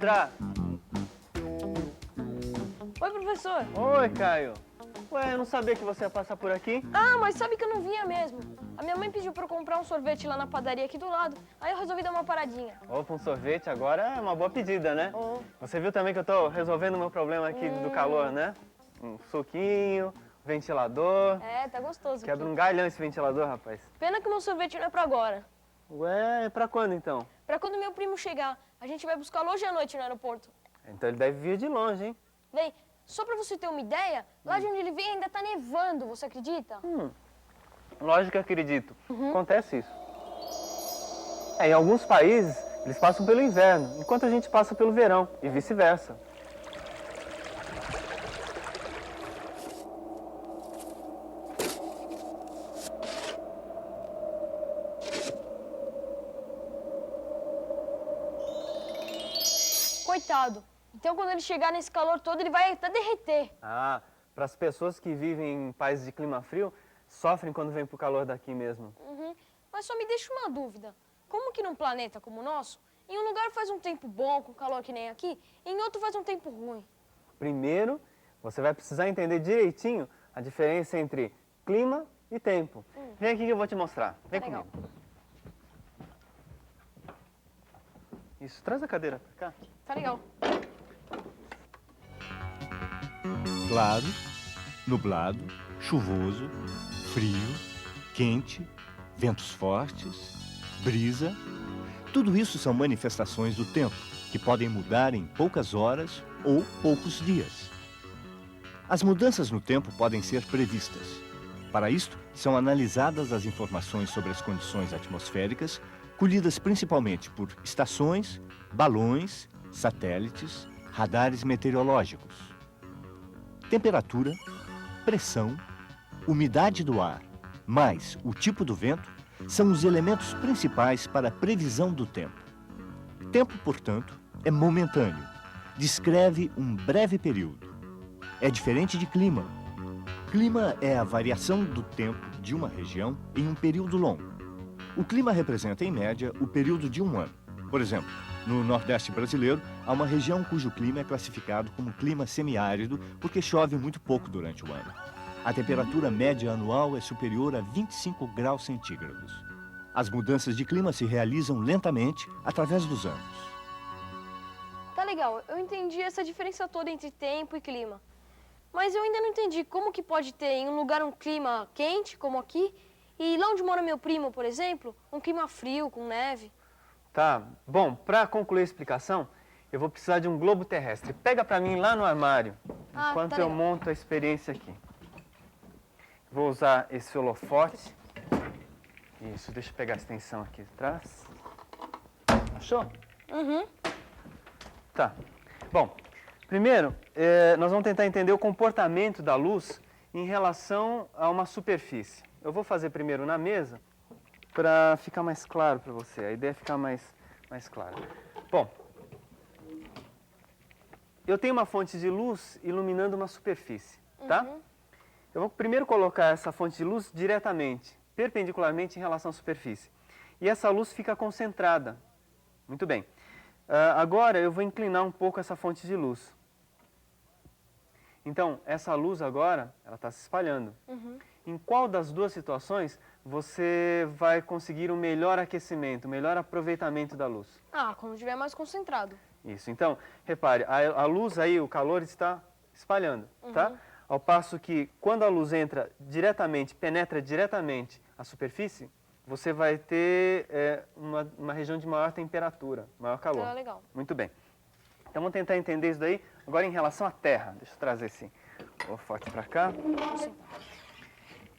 entrar. Oi, professor. Oi, Caio. Ué, eu não sabia que você ia passar por aqui. Ah, mas sabe que eu não vinha mesmo. A minha mãe pediu pra eu comprar um sorvete lá na padaria aqui do lado. Aí eu resolvi dar uma paradinha. Opa, um sorvete agora é uma boa pedida, né? Oh. Você viu também que eu tô resolvendo o meu problema aqui do calor, né? Um suquinho, ventilador. É, tá gostoso Quebra aqui. um galhão esse ventilador, rapaz. Pena que o meu sorvete não é pra agora. Ué, pra quando então? Pra quando meu primo chegar. A gente vai buscar hoje à noite no aeroporto. Então ele deve vir de longe, hein? Bem, só pra você ter uma ideia, lá de onde ele vem ainda tá nevando, você acredita? Lógico que acredito. Acontece isso. Em alguns países, eles passam pelo inverno, enquanto a gente passa pelo verão, e vice-versa. Coitado. Então quando ele chegar nesse calor todo, ele vai até derreter. Ah, para as pessoas que vivem em países de clima frio, sofrem quando vem pro calor daqui mesmo. Mas só me deixa uma dúvida. Como que num planeta como o nosso, em um lugar faz um tempo bom, com calor que nem aqui, e em outro faz um tempo ruim? Primeiro, você vai precisar entender direitinho a diferença entre clima e tempo. Vem aqui que eu vou te mostrar. Vem Legal. comigo. Isso, traz a cadeira pra cá. Tá legal. Claro, nublado, chuvoso, frio, quente, ventos fortes, brisa. Tudo isso são manifestações do tempo, que podem mudar em poucas horas ou poucos dias. As mudanças no tempo podem ser previstas. Para isto, são analisadas as informações sobre as condições atmosféricas, colhidas principalmente por estações, balões, satélites, radares meteorológicos. Temperatura, pressão, umidade do ar, mais o tipo do vento, são os elementos principais para a previsão do tempo. Tempo, portanto, é momentâneo, descreve um breve período. É diferente de clima. Clima é a variação do tempo de uma região em um período longo. O clima representa, em média, o período de um ano. Por exemplo, no Nordeste brasileiro, há uma região cujo clima é classificado como clima semiárido porque chove muito pouco durante o ano. A temperatura média anual é superior a 25 graus centígrados. As mudanças de clima se realizam lentamente através dos anos. Tá legal, eu entendi essa diferença toda entre tempo e clima. Mas eu ainda não entendi como que pode ter em um lugar um clima quente, como aqui, e lá onde mora meu primo, por exemplo, um clima frio, com neve. Tá, bom, para concluir a explicação, eu vou precisar de um globo terrestre. Pega para mim lá no armário, Ah, enquanto tá eu legal. monto a experiência aqui. Vou usar esse holofote. Isso, deixa eu pegar a extensão aqui atrás. Achou? Tá. Bom, primeiro, nós vamos tentar entender o comportamento da luz em relação a uma superfície. Eu vou fazer primeiro na mesa, para ficar mais claro para você, a ideia é ficar mais clara. Bom, eu tenho uma fonte de luz iluminando uma superfície, tá? Eu vou primeiro colocar essa fonte de luz diretamente, perpendicularmente em relação à superfície. E essa luz fica concentrada. Muito bem. Agora eu vou inclinar um pouco essa fonte de luz. Então, essa luz agora, ela está se espalhando. Em qual das duas situações você vai conseguir um melhor aquecimento, um melhor aproveitamento da luz? Ah, quando estiver mais concentrado. Isso. Então, repare, a luz aí, o calor está espalhando, tá? Ao passo que quando a luz entra diretamente, penetra diretamente a superfície, você vai ter uma região de maior temperatura, maior calor. Tá legal. Muito bem. Então, vamos tentar entender isso daí. Agora, em relação à Terra. Deixa eu trazer esse holofote para cá.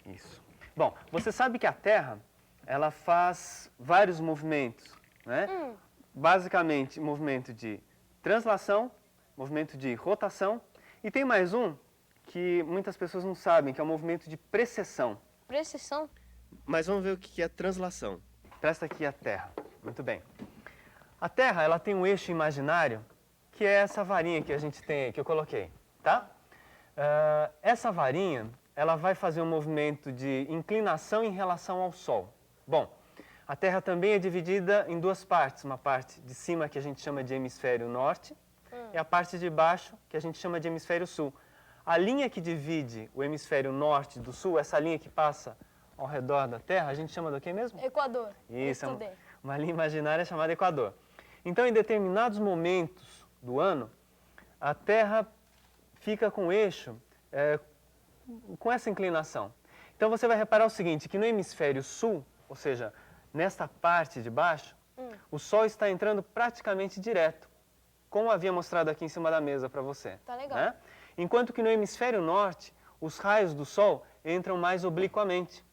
Isso. Bom, você sabe que a Terra, ela faz vários movimentos, né? Basicamente, movimento de translação, movimento de rotação, e tem mais um que muitas pessoas não sabem, que é o movimento de precessão. Precessão? Mas vamos ver o que é translação. Presta aqui a Terra. Muito bem. A Terra, ela tem um eixo imaginário, que é essa varinha que a gente tem, que eu coloquei, tá? Essa varinha, ela vai fazer um movimento de inclinação em relação ao Sol. Bom, A Terra também é dividida em duas partes, uma parte de cima que a gente chama de hemisfério norte e a parte de baixo que a gente chama de hemisfério sul. A linha que divide o hemisfério norte do sul, essa linha que passa ao redor da Terra, a gente chama do quê mesmo? Equador. Isso, Estudei. uma linha imaginária chamada Equador. Então, em determinados momentos do ano, a Terra fica com o eixo com essa inclinação. Então, você vai reparar o seguinte, que no hemisfério sul, ou seja, nesta parte de baixo, o Sol está entrando praticamente direto, como havia mostrado aqui em cima da mesa para você. Tá legal. Né? Enquanto que no hemisfério norte, os raios do Sol entram mais obliquamente.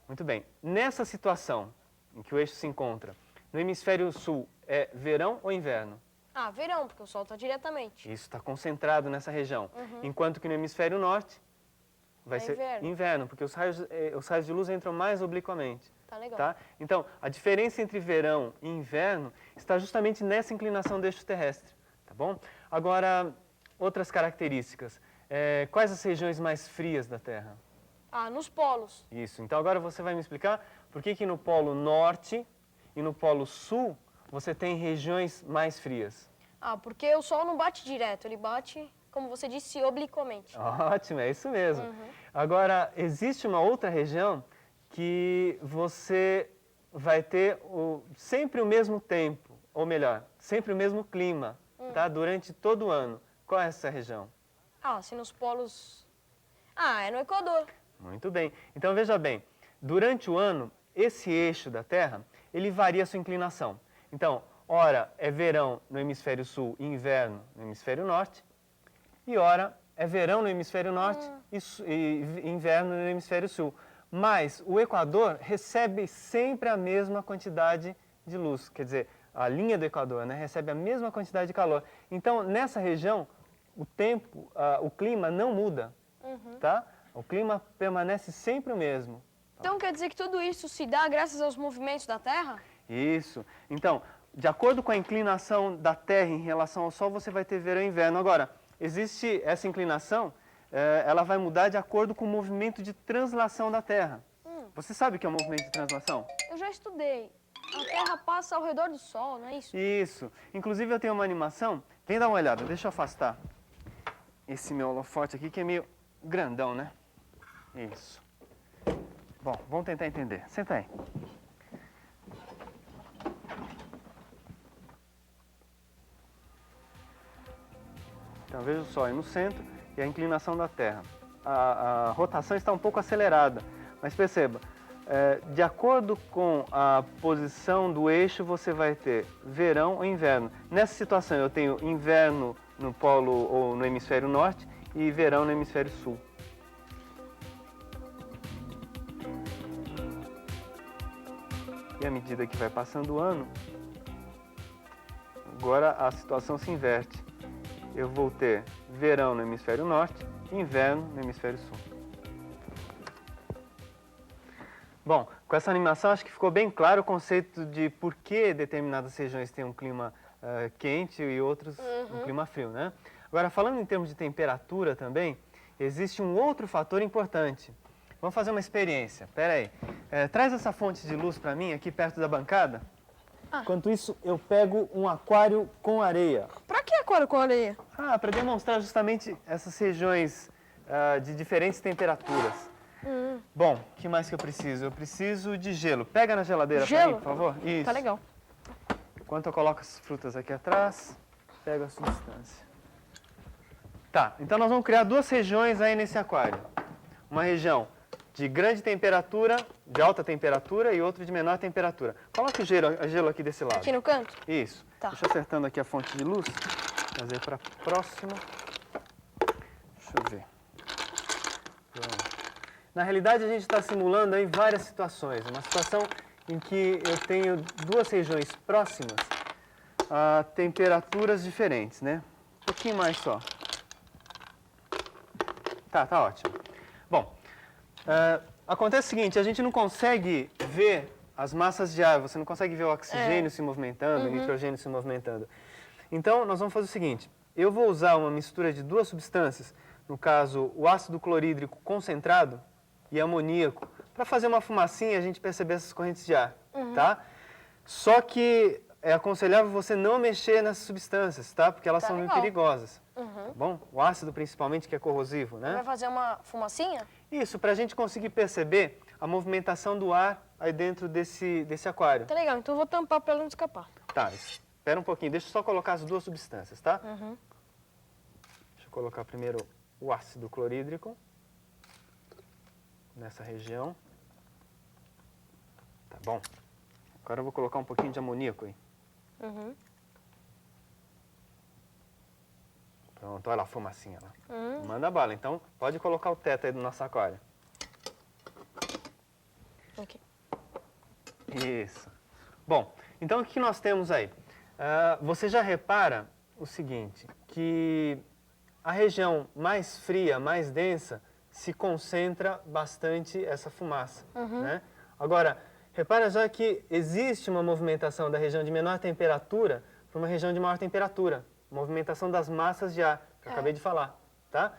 Muito bem. Nessa situação em que o eixo se encontra, no hemisfério sul é verão ou inverno? Ah, verão, porque o sol está diretamente. Isso está concentrado nessa região. Enquanto que no hemisfério norte vai É ser inverno. inverno, porque os raios de luz entram mais obliquamente. Tá legal. Tá? Então, a diferença entre verão e inverno está justamente nessa inclinação do eixo terrestre. Tá bom? Agora, outras características. Quais as regiões mais frias da Terra? Ah, nos polos. Isso. Então, agora você vai me explicar por que no Polo Norte e no Polo Sul você tem regiões mais frias. Ah, porque o sol não bate direto, ele bate, como você disse, obliquamente. Ótimo, é isso mesmo. Agora, existe uma outra região que você vai ter sempre o mesmo tempo, ou melhor, sempre o mesmo clima, tá? Durante todo o ano. Qual é essa região? Ah, se nos polos... Ah, é no Equador. Muito bem. Então, veja bem, durante o ano, esse eixo da Terra, ele varia a sua inclinação. Então, ora é verão no hemisfério sul e inverno no hemisfério norte, e ora é verão no hemisfério norte e inverno no hemisfério sul. Mas o Equador recebe sempre a mesma quantidade de luz, quer dizer, a linha do Equador, né, recebe a mesma quantidade de calor. Então, nessa região, o tempo, o clima não muda, tá? O clima permanece sempre o mesmo. Então quer dizer que tudo isso se dá graças aos movimentos da Terra? Isso. Então, de acordo com a inclinação da Terra em relação ao Sol, você vai ter verão e inverno. Agora, existe essa inclinação, ela vai mudar de acordo com o movimento de translação da Terra. Você sabe o que é o movimento de translação? Eu já estudei. A Terra passa ao redor do Sol, não é isso? Isso. Inclusive, eu tenho uma animação. Vem dar uma olhada, deixa eu afastar esse meu holofote aqui, que é meio grandão, né? Isso. Bom, vamos tentar entender. Senta aí. Então, veja o Sol aí no centro e a inclinação da Terra. A rotação está um pouco acelerada, mas perceba, de acordo com a posição do eixo, você vai ter verão ou inverno. Nessa situação, eu tenho inverno no polo ou no hemisfério norte e verão no hemisfério sul. E à medida que vai passando o ano, agora a situação se inverte. Eu vou ter verão no hemisfério norte e inverno no hemisfério sul. Bom, com essa animação acho que ficou bem claro o conceito de por que determinadas regiões têm um clima quente e outros um clima frio, né? Agora, falando em termos de temperatura também, existe um outro fator importante. Vamos fazer uma experiência. Espera aí. Traz essa fonte de luz para mim, aqui perto da bancada. Enquanto isso, eu pego um aquário com areia. Pra que aquário com areia? Para demonstrar justamente essas regiões de diferentes temperaturas. Bom, o que mais que eu preciso? Eu preciso de gelo. Pega na geladeira para mim, por favor. Isso. Tá legal. Enquanto eu coloco as frutas aqui atrás, pego a substância. Tá, então nós vamos criar duas regiões aí nesse aquário. Uma região de grande temperatura, de alta temperatura, e outra de menor temperatura. Coloque o gelo aqui desse lado. Aqui no canto? Isso. Tá. Deixa eu acertando aqui a fonte de luz. Trazer para próxima. Deixa eu ver. Pronto. Na realidade, a gente está simulando aí várias situações. Uma situação em que eu tenho duas regiões próximas a temperaturas diferentes, né? Um pouquinho mais só. Tá ótimo. Bom, acontece o seguinte, a gente não consegue ver as massas de ar, você não consegue ver o oxigênio se movimentando, o nitrogênio se movimentando. Então, nós vamos fazer o seguinte, eu vou usar uma mistura de duas substâncias, no caso, o ácido clorídrico concentrado e amoníaco, para fazer uma fumacinha, a gente perceber essas correntes de ar, tá? Só que é aconselhável você não mexer nessas substâncias, tá? Porque elas Tá são muito legal. perigosas, tá bom? O ácido, principalmente, que é corrosivo, né? Vai fazer uma fumacinha? Isso, para a gente conseguir perceber a movimentação do ar aí dentro desse aquário. Tá legal, então eu vou tampar pra ela não escapar. Tá, espera um pouquinho, deixa eu só colocar as duas substâncias, tá? Deixa eu colocar primeiro o ácido clorídrico nessa região. Tá bom. Agora eu vou colocar um pouquinho de amoníaco aí. Pronto, olha lá a fumacinha lá. Manda bala, então pode colocar o teto aí do nosso aquário. Ok. Isso. Bom, então o que nós temos aí? Você já repara o seguinte, que a região mais fria, mais densa, se concentra bastante essa fumaça, né? Agora, repara já que existe uma movimentação da região de menor temperatura para uma região de maior temperatura. Movimentação das massas de ar, que eu acabei de falar, tá?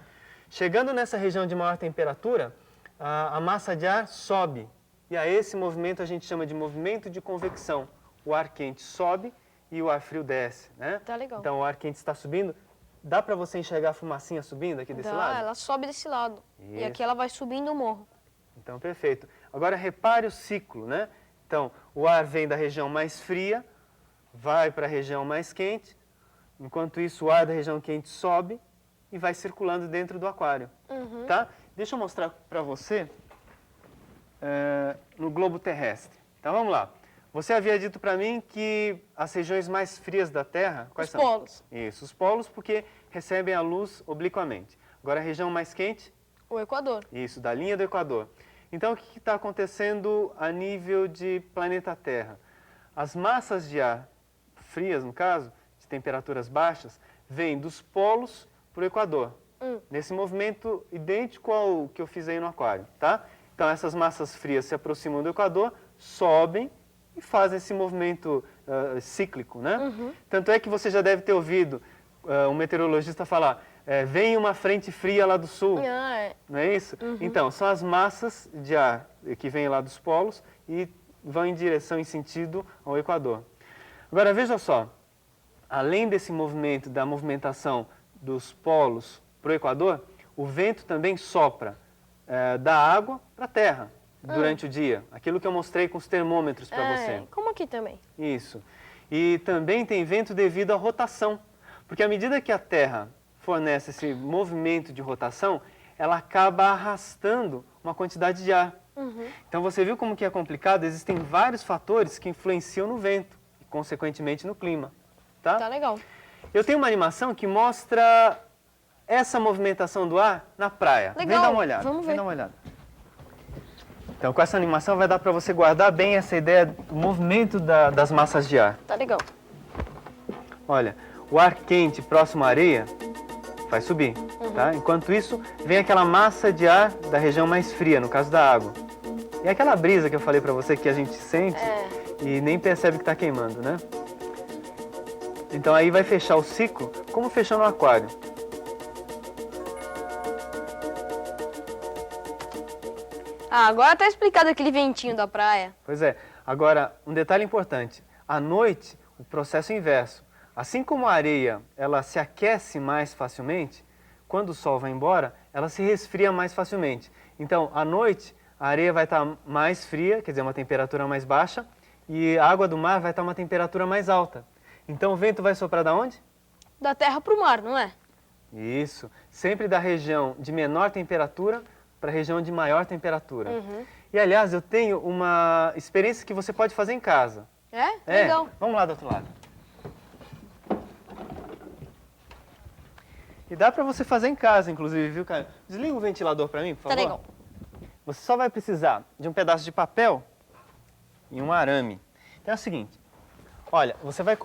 Chegando nessa região de maior temperatura, a massa de ar sobe. E a esse movimento a gente chama de movimento de convecção. O ar quente sobe e o ar frio desce, né? Tá legal. Então o ar quente está subindo. Dá para você enxergar a fumacinha subindo aqui desse lado? Ela sobe desse lado. E Isso. aqui ela vai subindo o morro. Então, perfeito. Agora, repare o ciclo, né? Então, o ar vem da região mais fria, vai para a região mais quente. Enquanto isso, o ar da região quente sobe e vai circulando dentro do aquário, tá? Deixa eu mostrar para você no globo terrestre. Então, vamos lá. Você havia dito para mim que as regiões mais frias da Terra, quais Os são? polos. Isso, os polos, porque recebem a luz obliquamente. Agora, a região mais quente? O Equador. Isso, da linha do Equador. Então, o que está acontecendo a nível de planeta Terra? As massas de ar frias, no caso, de temperaturas baixas, vêm dos polos para o Equador. Nesse movimento idêntico ao que eu fiz aí no aquário, tá? Então, essas massas frias se aproximam do Equador, sobem e fazem esse movimento cíclico, né? Tanto é que você já deve ter ouvido um meteorologista falar, vem uma frente fria lá do sul, não é isso? Então, são as massas de ar que vêm lá dos polos e vão em direção, em sentido ao Equador. Agora, veja só, além desse movimento, da movimentação dos polos para o Equador, o vento também sopra da água para a terra durante o dia. Aquilo que eu mostrei com os termômetros para você. Como aqui também. Isso. E também tem vento devido à rotação. Porque à medida que a Terra fornece esse movimento de rotação, ela acaba arrastando uma quantidade de ar. Então você viu como que é complicado? Existem vários fatores que influenciam no vento e, consequentemente, no clima. Tá legal. Eu tenho uma animação que mostra essa movimentação do ar na praia. Legal. Vem dar uma olhada. Vamos ver. Vem dar uma olhada. Então, com essa animação vai dar para você guardar bem essa ideia do movimento das massas de ar. Tá legal. Olha, o ar quente próximo à areia vai subir, tá? Enquanto isso, vem aquela massa de ar da região mais fria, no caso da água. E aquela brisa que eu falei para você que a gente sente e nem percebe que está queimando, né? Então aí vai fechar o ciclo como fechou no aquário. Agora tá explicado aquele ventinho da praia. Pois é. Agora, um detalhe importante. À noite, o processo é inverso. Assim como a areia ela se aquece mais facilmente, quando o sol vai embora, ela se resfria mais facilmente. Então, à noite, a areia vai estar mais fria, quer dizer, uma temperatura mais baixa, e a água do mar vai estar uma temperatura mais alta. Então, o vento vai soprar da onde? Da terra pro mar, não é? Isso. Sempre da região de menor temperatura para a região de maior temperatura. E, aliás, eu tenho uma experiência que você pode fazer em casa. Legal. Vamos lá do outro lado. E dá para você fazer em casa, inclusive, viu, Caio? Desliga o ventilador para mim, por favor. Tá legal. Você só vai precisar de um pedaço de papel e um arame. Então é o seguinte, olha, você vai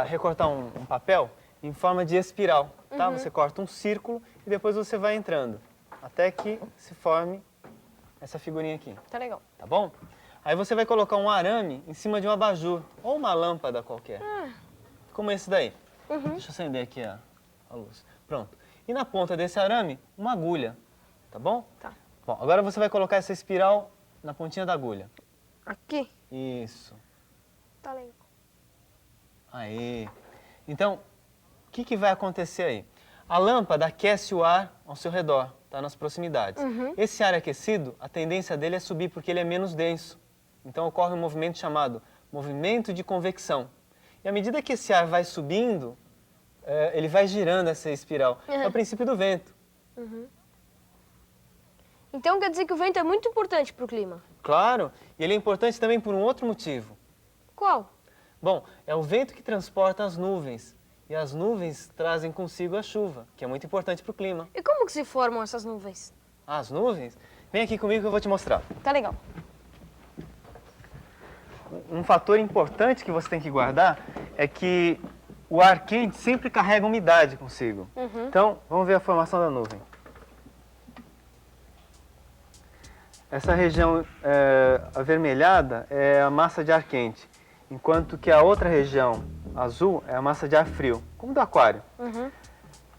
recortar um papel em forma de espiral, tá? Você corta um círculo e depois você vai entrando, até que se forme essa figurinha aqui, Tá legal. tá bom? Aí você vai colocar um arame em cima de um abajur, ou uma lâmpada qualquer, como esse daí. Deixa eu acender aqui a luz. Pronto. E na ponta desse arame, uma agulha, tá bom? Tá. Bom, agora você vai colocar essa espiral na pontinha da agulha. Aqui? Isso. Tá legal. Aí. Então, o que vai acontecer aí? A lâmpada aquece o ar ao seu redor, tá? Nas proximidades. Esse ar aquecido, a tendência dele é subir porque ele é menos denso. Então ocorre um movimento chamado movimento de convecção. E à medida que esse ar vai subindo, ele vai girando essa espiral. É o princípio do vento. Então quer dizer que o vento é muito importante para o clima. Claro, e ele é importante também por um outro motivo. Qual? Bom, é o vento que transporta as nuvens. E as nuvens trazem consigo a chuva, que é muito importante para o clima. E como que se formam essas nuvens? As nuvens? Vem aqui comigo que eu vou te mostrar. Tá legal. Um fator importante que você tem que guardar é que o ar quente sempre carrega umidade consigo. Então, vamos ver a formação da nuvem. Essa região avermelhada é a massa de ar quente, enquanto que a outra região azul é a massa de ar frio, como do aquário.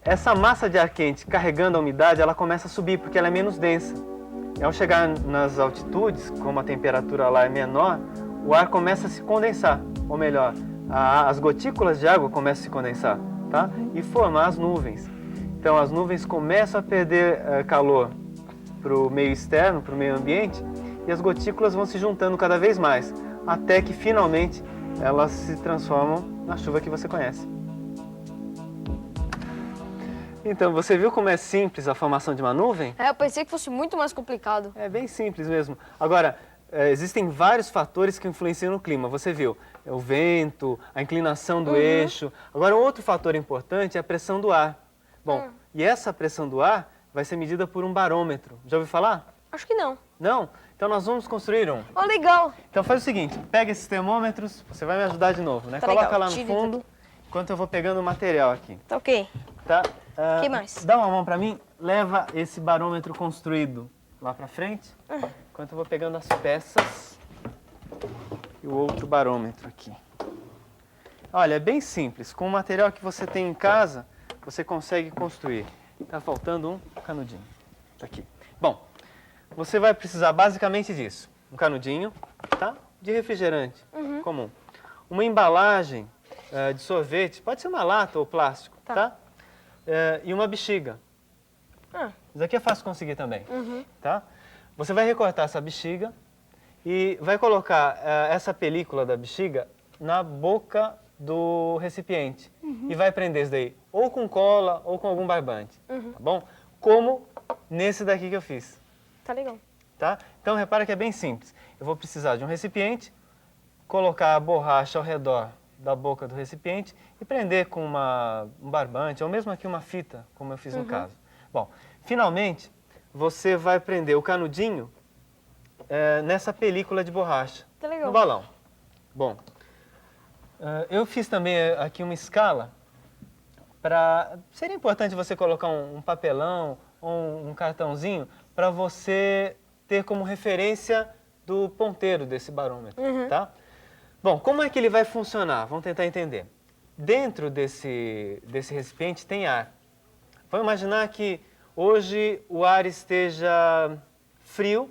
Essa massa de ar quente carregando a umidade, ela começa a subir porque ela é menos densa. E ao chegar nas altitudes, como a temperatura lá é menor, o ar começa a se condensar, ou melhor, as gotículas de água começam a se condensar, tá? E formar as nuvens. Então as nuvens começam a perder calor para o meio externo, para o meio ambiente, e as gotículas vão se juntando cada vez mais, até que finalmente elas se transformam na chuva que você conhece. Então, você viu como é simples a formação de uma nuvem? Eu pensei que fosse muito mais complicado. É bem simples mesmo. Agora, existem vários fatores que influenciam no clima. Você viu, o vento, a inclinação do eixo. Agora, um outro fator importante é a pressão do ar. Bom, e essa pressão do ar vai ser medida por um barômetro. Já ouviu falar? Acho que não. Não? Então nós vamos construir um. Oh, legal. Então faz o seguinte, pega esses termômetros, você vai me ajudar de novo, né? Tá Coloca legal, lá no fundo, enquanto eu vou pegando o material aqui. Tá ok. Tá? Que mais? Dá uma mão pra mim, leva esse barômetro construído lá pra frente, enquanto eu vou pegando as peças e o outro barômetro aqui. Olha, é bem simples, com o material que você tem em casa, você consegue construir. Tá faltando um canudinho. Tá aqui. Bom, você vai precisar basicamente disso. Um canudinho, tá? De refrigerante comum. Uma embalagem de sorvete, pode ser uma lata ou plástico, tá? E uma bexiga. Isso aqui é fácil conseguir também, tá? Você vai recortar essa bexiga e vai colocar essa película da bexiga na boca do recipiente. E vai prender isso daí ou com cola ou com algum barbante, tá bom? Como nesse daqui que eu fiz. Tá legal. Tá? Então repara que é bem simples. Eu vou precisar de um recipiente, colocar a borracha ao redor da boca do recipiente e prender com um barbante ou mesmo aqui uma fita, como eu fiz no caso. Bom, finalmente você vai prender o canudinho nessa película de borracha, Tá legal. no balão. Bom, eu fiz também aqui uma escala para... Seria importante você colocar um papelão ou um cartãozinho para você ter como referência do ponteiro desse barômetro, tá? Bom, como é que ele vai funcionar? Vamos tentar entender. Dentro desse recipiente tem ar. Vamos imaginar que hoje o ar esteja frio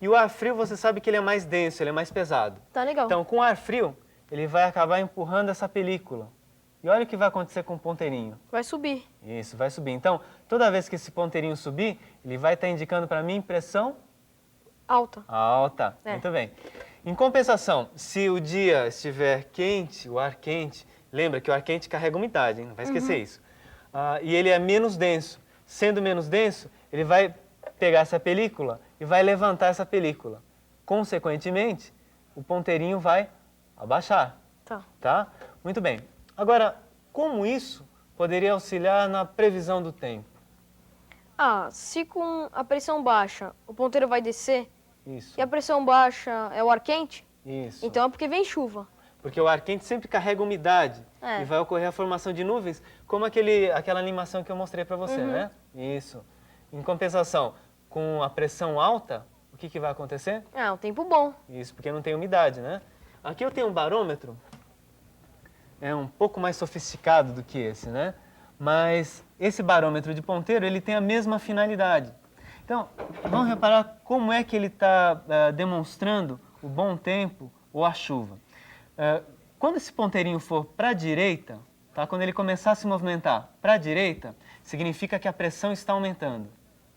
e o ar frio você sabe que ele é mais denso, ele é mais pesado. Tá legal. Então, com o ar frio, ele vai acabar empurrando essa película. E olha o que vai acontecer com o ponteirinho. Vai subir. Isso, vai subir. Então, toda vez que esse ponteirinho subir, ele vai estar indicando para mim pressão Alta. alta. Muito bem. Em compensação, se o dia estiver quente, o ar quente, lembra que o ar quente carrega umidade, hein? Não vai esquecer isso. E ele é menos denso. Sendo menos denso, ele vai pegar essa película e vai levantar essa película. Consequentemente, o ponteirinho vai abaixar. Tá? Muito bem. Agora, como isso poderia auxiliar na previsão do tempo? Se com a pressão baixa o ponteiro vai descer Isso. e a pressão baixa é o ar quente, Isso. então é porque vem chuva. Porque o ar quente sempre carrega umidade e vai ocorrer a formação de nuvens, como aquela animação que eu mostrei para você, né? Isso. Em compensação, com a pressão alta, o que vai acontecer? Um tempo bom. Isso, porque não tem umidade, né? Aqui eu tenho um barômetro, é um pouco mais sofisticado do que esse, né? Mas esse barômetro de ponteiro, ele tem a mesma finalidade. Então, vamos reparar como é que ele está demonstrando o bom tempo ou a chuva. Quando esse ponteirinho for para a direita, tá? Quando ele começar a se movimentar para a direita, significa que a pressão está aumentando.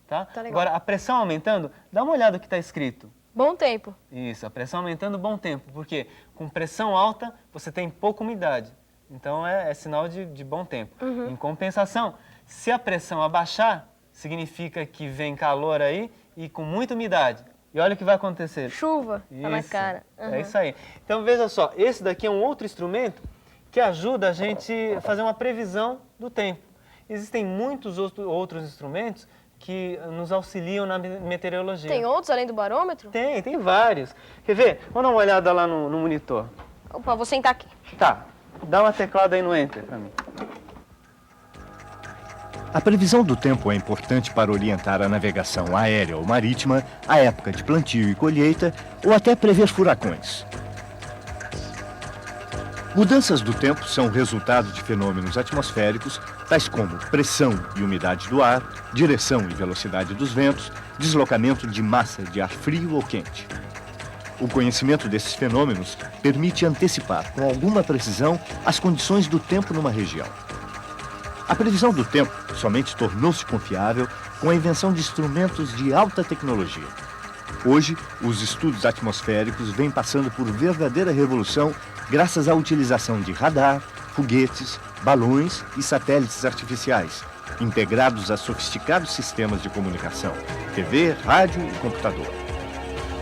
Tá? Tá legal. Agora, a pressão aumentando, dá uma olhada no que está escrito. Bom tempo. Isso, a pressão aumentando, bom tempo. Porque com pressão alta, você tem pouca umidade. Então, é sinal de bom tempo. Em compensação, se a pressão abaixar, significa que vem calor aí e com muita umidade. E olha o que vai acontecer. Chuva, tá na Isso, cara. É isso aí. Então, veja só, esse daqui é um outro instrumento que ajuda a gente a fazer uma previsão do tempo. Existem muitos outros instrumentos que nos auxiliam na meteorologia. Tem outros além do barômetro? Tem vários. Quer ver? Vamos dar uma olhada lá no monitor. Opa, vou sentar aqui. Tá, dá uma teclada aí no Enter pra mim. A previsão do tempo é importante para orientar a navegação aérea ou marítima, a época de plantio e colheita, ou até prever furacões. Mudanças do tempo são resultado de fenômenos atmosféricos, tais como pressão e umidade do ar, direção e velocidade dos ventos, deslocamento de massa de ar frio ou quente. O conhecimento desses fenômenos permite antecipar com alguma precisão as condições do tempo numa região. A previsão do tempo somente tornou-se confiável com a invenção de instrumentos de alta tecnologia. Hoje, os estudos atmosféricos vêm passando por verdadeira revolução graças à utilização de radar, foguetes, balões e satélites artificiais, integrados a sofisticados sistemas de comunicação, TV, rádio e computador.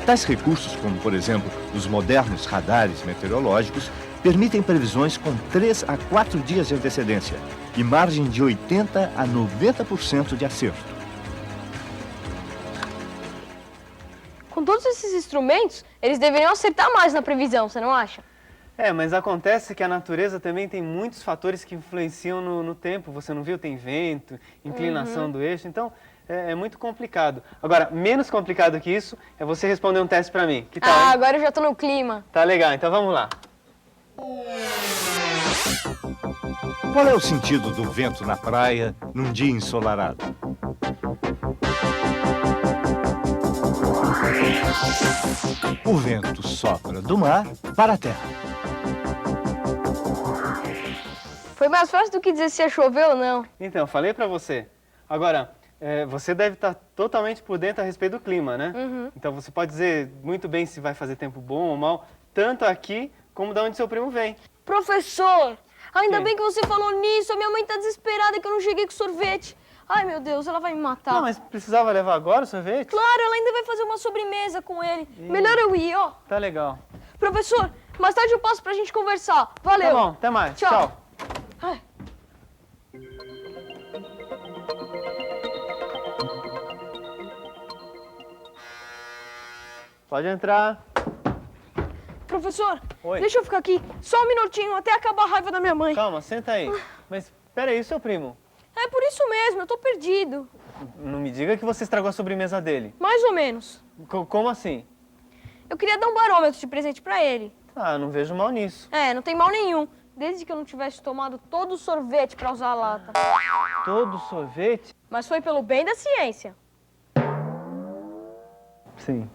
Tais recursos, como por exemplo os modernos radares meteorológicos, permitem previsões com 3 a 4 dias de antecedência e margem de 80 a 90% de acerto. Com todos esses instrumentos, eles deveriam acertar mais na previsão, você não acha? Mas acontece que a natureza também tem muitos fatores que influenciam no tempo. Você não viu? Tem vento, inclinação do eixo, então é muito complicado. Agora, menos complicado que isso é você responder um teste pra mim. Que tal, hein? Agora eu já tô no clima. Tá legal, então vamos lá. Qual é o sentido do vento na praia num dia ensolarado? O vento sopra do mar para a terra. Foi mais fácil do que dizer se ia chover ou não. Então, eu falei pra você. Agora, você deve estar totalmente por dentro a respeito do clima, né? Então, você pode dizer muito bem se vai fazer tempo bom ou mal, tanto aqui como de onde seu primo vem. Professor, ainda Quê? bem que você falou nisso. A minha mãe tá desesperada que eu não cheguei com sorvete. Ai, meu Deus, ela vai me matar. Não, mas precisava levar agora o sorvete? Claro, ela ainda vai fazer uma sobremesa com ele. Melhor eu ir, ó. Tá legal. Professor, mais tarde eu passo pra gente conversar. Valeu. Tá bom, até mais. Tchau. Ai. Pode entrar. Professor, Oi. deixa eu ficar aqui só um minutinho até acabar a raiva da minha mãe. Calma, senta aí. Mas, peraí, seu primo? É por isso mesmo, eu tô perdido. Não me diga que você estragou a sobremesa dele. Mais ou menos. Como assim? Eu queria dar um barômetro de presente pra ele. Ah, não vejo mal nisso. Não tem mal nenhum. Desde que eu não tivesse tomado todo o sorvete pra usar a lata. Todo sorvete? Mas foi pelo bem da ciência. Sim.